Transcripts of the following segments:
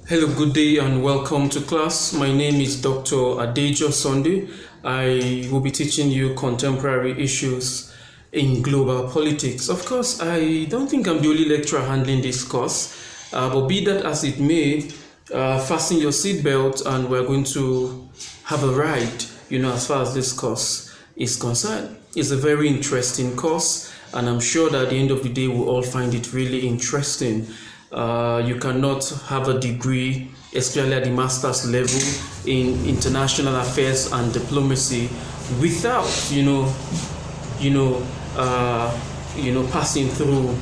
Hello, good day, and welcome to class. My name is Dr. Adejoh Sunday. I will be teaching you contemporary issues in global politics. Of course, I don't think I'm the only lecturer handling this course, but be that as it may, fasten your seatbelt and we're going to have a ride, as far as this course is concerned. It's a very interesting course, and I'm sure that at the end of the day, we'll all find it really interesting. You cannot have a degree, especially at the master's level, in international affairs and diplomacy without, passing through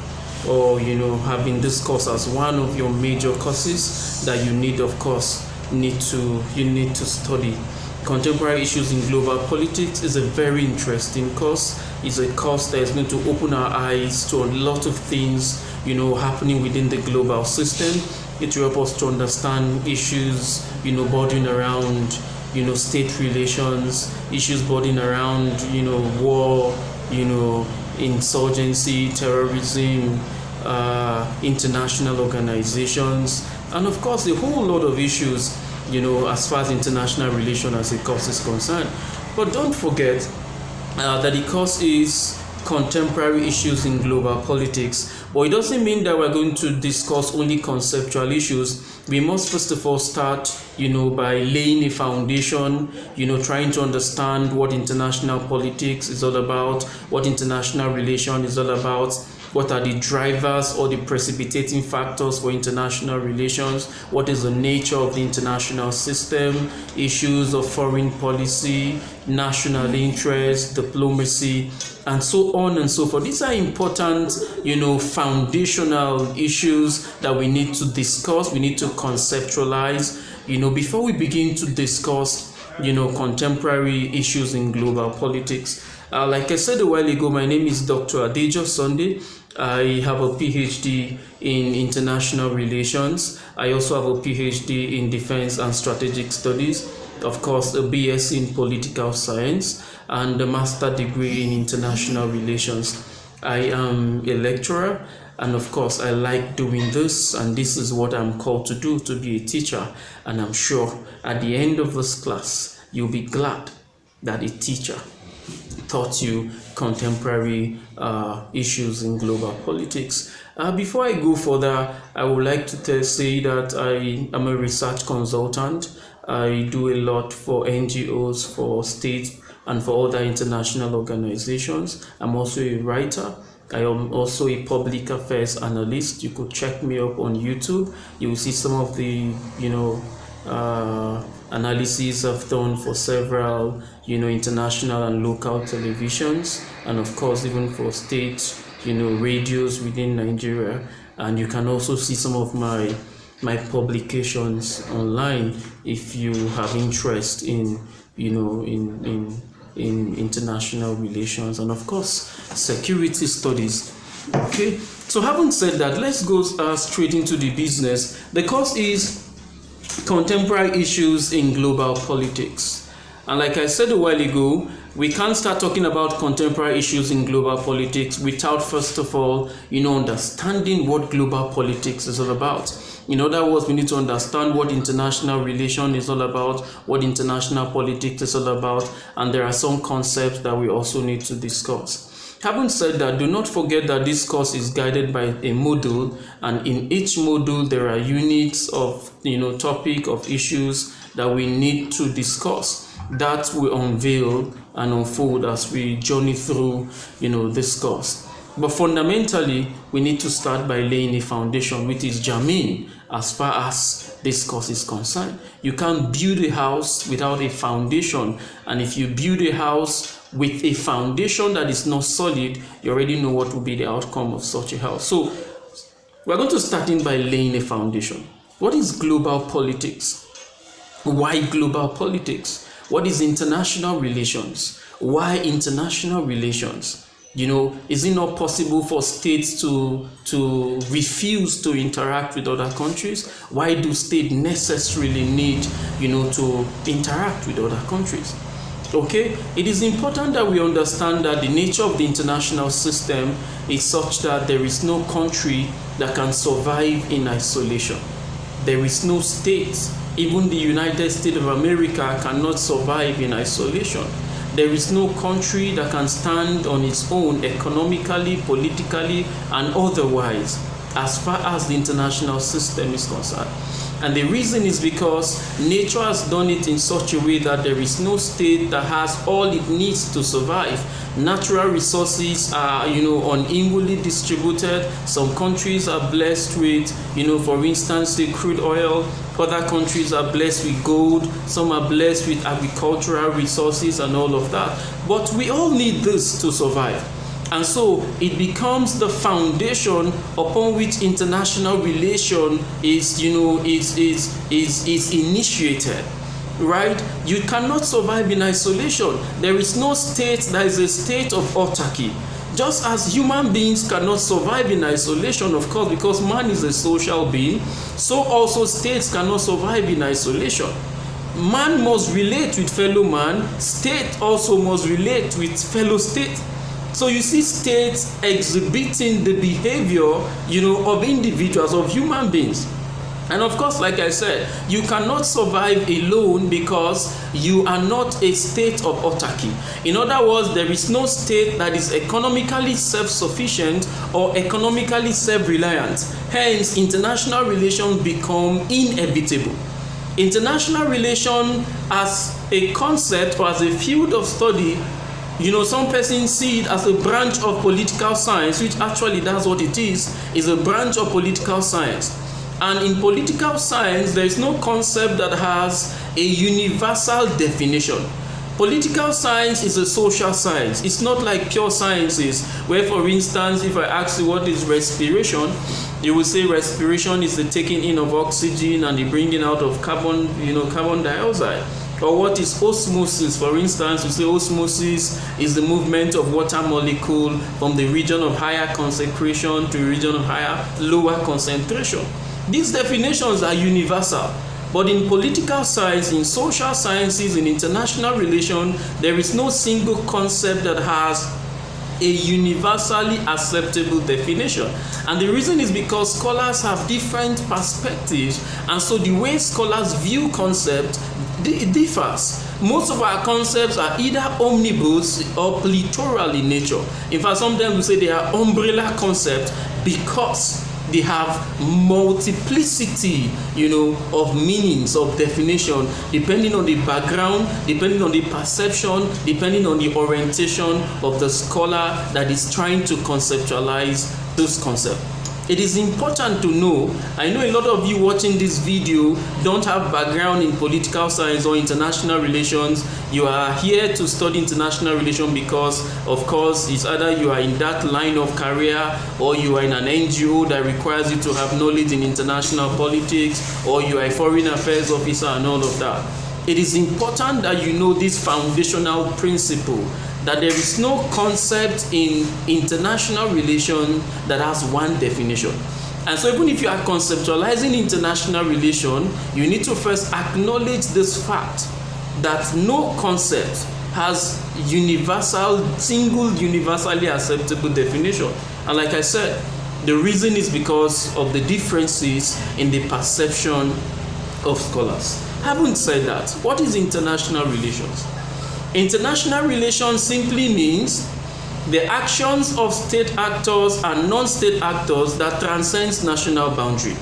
or having this course as one of your major courses that you need, of course, need to study. Contemporary issues in global politics is a very interesting course. It's a course that is going to open our eyes to a lot of things, happening within the global system. It will help us to understand issues, bordering around, state relations, issues bordering around, war, insurgency, terrorism, international organizations, and of course a whole lot of issues, as far as international relations as a course is concerned. But don't forget that the course is contemporary issues in global politics. But it doesn't mean that we're going to discuss only conceptual issues. We must first of all start, by laying a foundation, trying to understand what international politics is all about, what international relation is all about, what are the drivers or the precipitating factors for international relations, what is the nature of the international system, issues of foreign policy, national interest, diplomacy, and so on and so forth. These are important, foundational issues that we need to discuss, we need to conceptualize, before we begin to discuss, contemporary issues in global politics. Like I said a while ago, my name is Dr. Adejoh Sunday. I have a PhD in international relations. I also have a PhD in defense and strategic studies. Of course, a BSc in political science and a master degree in international relations. I am a lecturer, and of course, I like doing this, and this is what I'm called to do, to be a teacher. And I'm sure at the end of this class, you'll be glad that a teacher taught you contemporary issues in global politics. Before I go further, I would like to say that I am a research consultant. I do a lot for NGOs, for states, and for other international organizations. I'm also a writer. I am also a public affairs analyst. You could check me up on YouTube. You will see some of the, analyses I've done for several, international and local televisions, and of course even for state, radios within Nigeria. And you can also see some of my publications online if you have interest in, in international relations and of course security studies. Okay, so having said that, let's go straight into the business. The course is contemporary issues in global politics, and like I said a while ago, we can't start talking about contemporary issues in global politics without first of all, understanding what global politics is all about. In other words, we need to understand what international relation is all about, what international politics is all about, and there are some concepts that we also need to discuss. Having said that, do not forget that this course is guided by a module, and in each module there are units of topic of issues that we need to discuss, that will unveil and unfold as we journey through this course. But fundamentally, we need to start by laying a foundation, which is germane as far as this course is concerned. You can't build a house without a foundation, and if you build a house with a foundation that is not solid, you already know what will be the outcome of such a house. So we're going to start in by laying a foundation. What is global politics? Why global politics? What is international relations? Why international relations? Is it not possible for states to refuse to interact with other countries? Why do states necessarily need, to interact with other countries? Okay, it is important that we understand that the nature of the international system is such that there is no country that can survive in isolation. there is no state. Even the United States of America cannot survive in isolation. There is no country that can stand on its own economically, politically, and otherwise as far as the international system is concerned. And the reason is because nature has done it in such a way that there is no state that has all it needs to survive. Natural resources are, unevenly distributed. Some countries are blessed with, for instance, the crude oil. Other countries are blessed with gold. Some are blessed with agricultural resources and all of that. But we all need this to survive. And so it becomes the foundation upon which international relation is initiated, right? You cannot survive in isolation. There is no state that is a state of autarky. Just as human beings cannot survive in isolation, of course, because man is a social being, so also states cannot survive in isolation. Man must relate with fellow man. State also must relate with fellow state. So you see states exhibiting the behavior, of individuals, of human beings. And of course, like I said, you cannot survive alone because you are not a state of autarky. In other words, there is no state that is economically self-sufficient or economically self-reliant. Hence, international relations become inevitable. International relation as a concept or as a field of study, some persons see it as a branch of political science, which actually that's what it is a branch of political science. And in political science, there is no concept that has a universal definition. Political science is a social science. It's not like pure sciences, where, for instance, if I ask you what is respiration, you will say respiration is the taking in of oxygen and the bringing out of carbon dioxide. Or what is osmosis? For instance, we say osmosis is the movement of water molecule from the region of higher concentration to the region of lower concentration. These definitions are universal. But in political science, in social sciences, in international relations, there is no single concept that has a universally acceptable definition. And the reason is because scholars have different perspectives, and so the way scholars view concepts differs. Most of our concepts are either omnibus or plethora in nature. In fact, sometimes we say they are umbrella concepts because they have multiplicity, of meanings, of definition, depending on the background, depending on the perception, depending on the orientation of the scholar that is trying to conceptualize this concept. It is important to know, I know a lot of you watching this video don't have background in political science or international relations. You are here to study international relations because, of course, it's either you are in that line of career or you are in an NGO that requires you to have knowledge in international politics, or you are a foreign affairs officer and all of that. It is important that you know this foundational principle, that there is no concept in international relation that has one definition. And so even if you are conceptualizing international relation, you need to first acknowledge this fact that no concept has universally acceptable definition. And like I said, the reason is because of the differences in the perception of scholars. Having said that, what is international relations? International relations simply means the actions of state actors and non-state actors that transcends national boundary.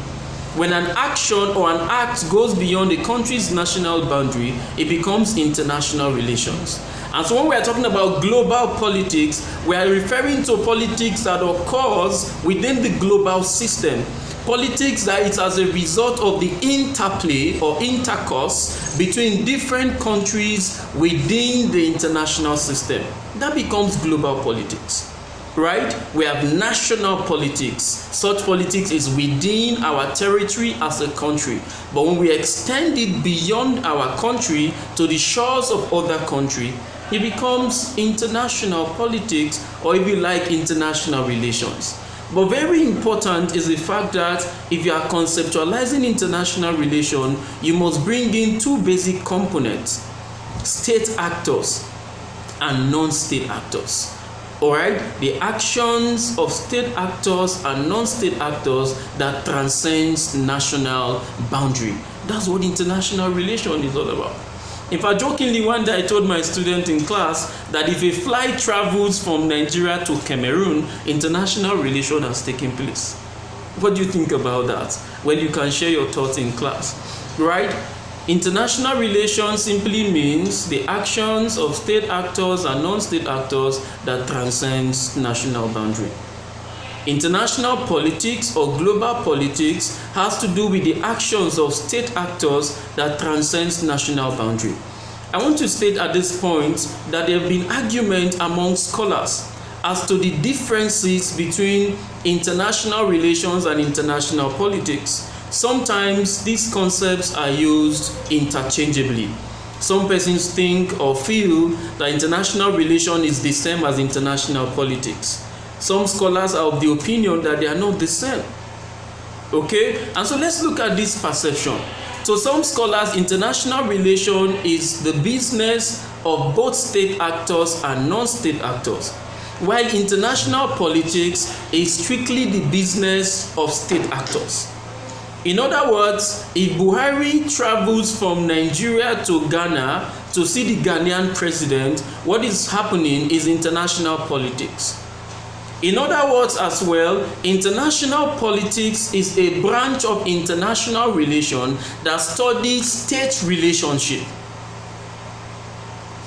When an action or an act goes beyond a country's national boundary, it becomes international relations. And so when we are talking about global politics, we are referring to politics that occurs within the global system. Politics that is as a result of the interplay or intercourse between different countries within the international system. That becomes global politics, right? We have national politics. Such politics is within our territory as a country. But when we extend it beyond our country to the shores of other countries, it becomes international politics, or if you like, international relations. But very important is the fact that if you are conceptualizing international relation, you must bring in two basic components: state actors and non-state actors. All right, the actions of state actors and non-state actors that transcends national boundary. That's what international relation is all about. In fact, jokingly, one day I told my student in class that if a flight travels from Nigeria to Cameroon, international relation has taken place. What do you think about that? Well, you can share your thoughts in class, right? International relations simply means the actions of state actors and non-state actors that transcends national boundary. International politics or global politics has to do with the actions of state actors that transcends national boundary. I want to state at this point that there have been arguments among scholars as to the differences between international relations and international politics. Sometimes these concepts are used interchangeably. Some persons think or feel that international relation is the same as international politics. Some scholars are of the opinion that they are not the same. Okay? And so let's look at this perception. So some scholars, international relation is the business of both state actors and non-state actors, while international politics is strictly the business of state actors. In other words, if Buhari travels from Nigeria to Ghana to see the Ghanaian president, what is happening is international politics. In other words as well, international politics is a branch of international relation that studies state relationship,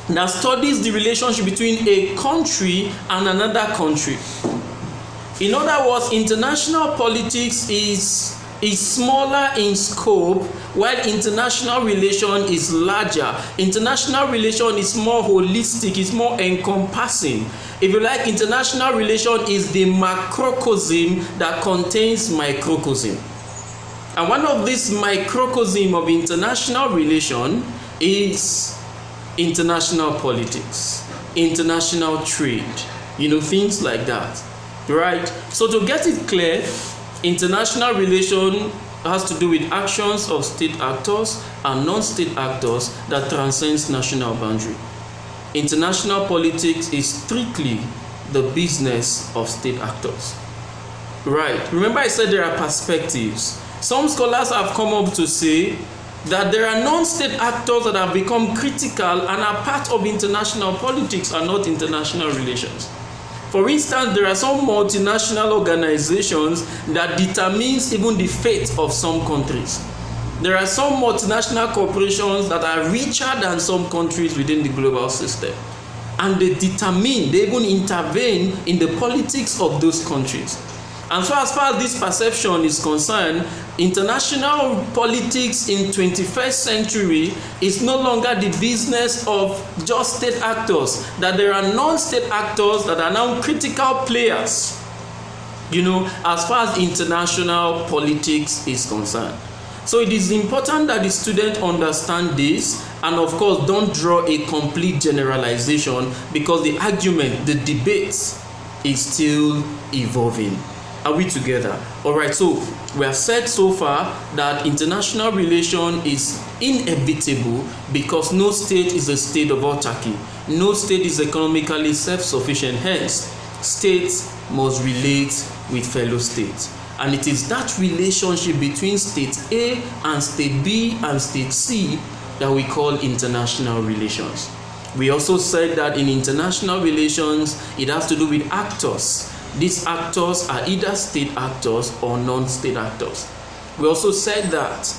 that studies the relationship between a country and another country. In other words, international politics is smaller in scope, while international relation is larger. International relation is more holistic, it's more encompassing. If you like, international relation is the macrocosm that contains microcosm. And one of these microcosm of international relation is international politics, international trade, things like that, right? So to get it clear, international relation has to do with actions of state actors and non-state actors that transcends national boundary. International politics is strictly the business of state actors. Right. Remember I said there are perspectives. Some scholars have come up to say that there are non-state actors that have become critical and are part of international politics and not international relations. For instance, there are some multinational organizations that determines even the fate of some countries. There are some multinational corporations that are richer than some countries within the global system. And they even intervene in the politics of those countries. And so as far as this perception is concerned, international politics in 21st century is no longer the business of just state actors, that there are non-state actors that are now critical players, as far as international politics is concerned. So it is important that the student understand this, and of course don't draw a complete generalization, because the argument, the debate is still evolving. Are we together? All right, so we have said so far that international relation is inevitable because no state is a state of autarky. No state is economically self-sufficient. Hence, states must relate with fellow states. And it is that relationship between state A and state B and state C that we call international relations. We also said that in international relations, it has to do with actors. These actors are either state actors or non-state actors. We also said that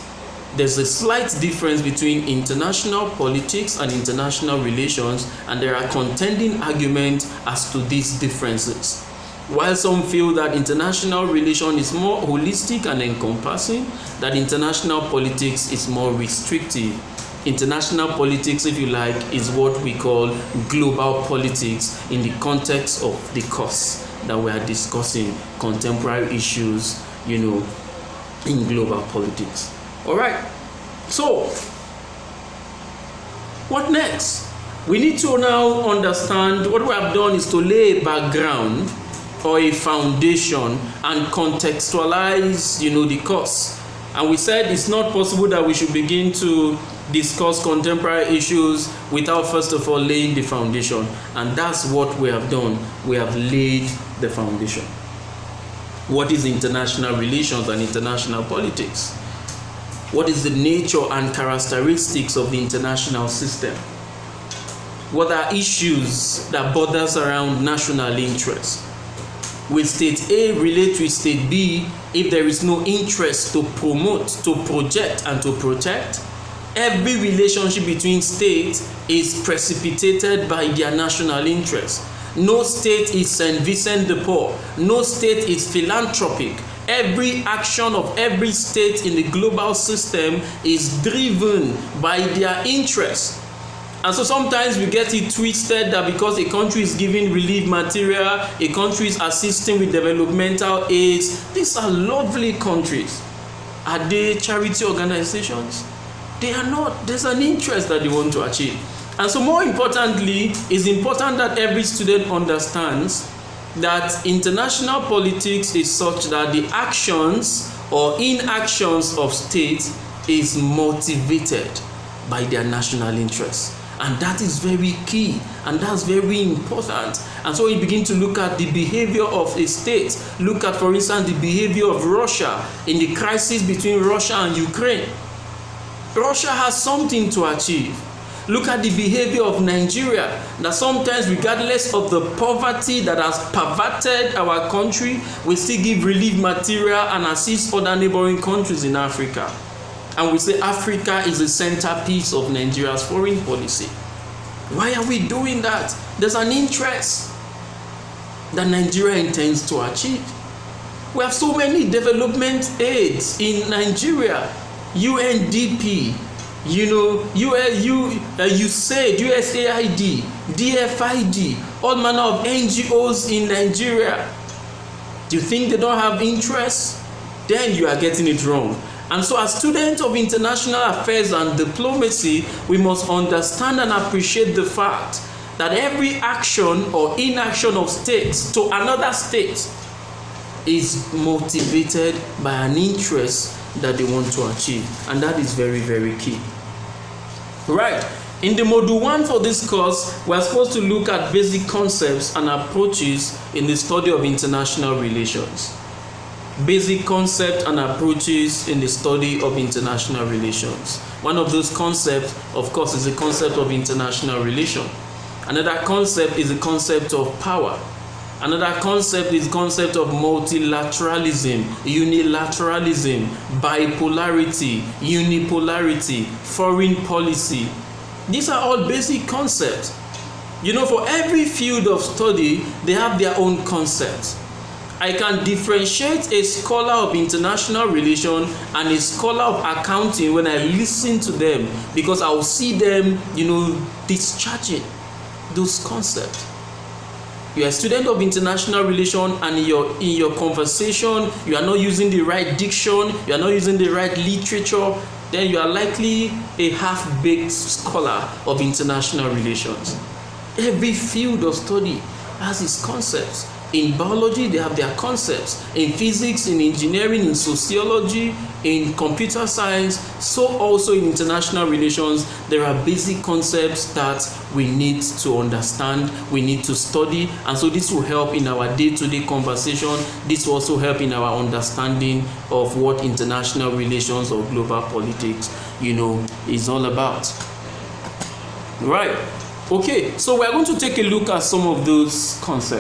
there's a slight difference between international politics and international relations, and there are contending arguments as to these differences. While some feel that international relation is more holistic and encompassing, that international politics is more restrictive. International politics, if you like, is what we call global politics in the context of the course that we are discussing, contemporary issues, in global politics. All right. So, what next? We need to now understand, what we have done is to lay a background or a foundation and contextualize, the course. And we said it's not possible that we should begin to discuss contemporary issues without first of all laying the foundation. And that's what we have done. We have laid the foundation. What is international relations and international politics? What is the nature and characteristics of the international system? What are issues that borders around national interest? Will state A relate with state B if there is no interest to promote, to project, and to protect? Every relationship between states is precipitated by their national interest. No state is St. Vincent de Paul. No state is philanthropic. Every action of every state in the global system is driven by their interest. And so sometimes we get it twisted that because a country is giving relief material, a country is assisting with developmental aids. These are lovely countries. Are they charity organizations? They are not. There's an interest that they want to achieve. And so more importantly, it's important that every student understands that international politics is such that the actions or inactions of states is motivated by their national interests. And that is very key, and that's very important. And so we begin to look at the behavior of a state. Look at, for instance, the behavior of Russia in the crisis between Russia and Ukraine. Russia has something to achieve. Look at the behavior of Nigeria, that sometimes, regardless of the poverty that has perverted our country, we still give relief material and assist other neighboring countries in Africa. And we say Africa is the centerpiece of Nigeria's foreign policy. Why are we doing that? There's an interest that Nigeria intends to achieve. We have so many development aids in Nigeria. UNDP, USAID, USAID, DFID, all manner of NGOs in Nigeria. Do you think they don't have interest? Then you are getting it wrong. And so as students of international affairs and diplomacy, we must understand and appreciate the fact that every action or inaction of states to another state is motivated by an interest that they want to achieve. And that is very, very key. Right. In the module 1 for this course, we are supposed to look at basic concepts and approaches in the study of international relations. Basic concepts and approaches in the study of international relations. One of those concepts, of course, is the concept of international relation. Another concept is the concept of power. Another concept is the concept of multilateralism, unilateralism, bipolarity, unipolarity, foreign policy. These are all basic concepts. For every field of study, they have their own concepts. I can differentiate a scholar of international relations and a scholar of accounting when I listen to them, because I will see them, discharging those concepts. You are a student of international relations, and in your conversation, you are not using the right diction, you are not using the right literature, then you are likely a half-baked scholar of international relations. Every field of study has its concepts. In biology, they have their concepts. In physics, in engineering, in sociology, in computer science, so also in international relations, there are basic concepts that we need to understand, we need to study, and so this will help in our day-to-day conversation. This will also help in our understanding of what international relations or global politics, is all about. Right. Okay, so we're going to take a look at some of those concepts.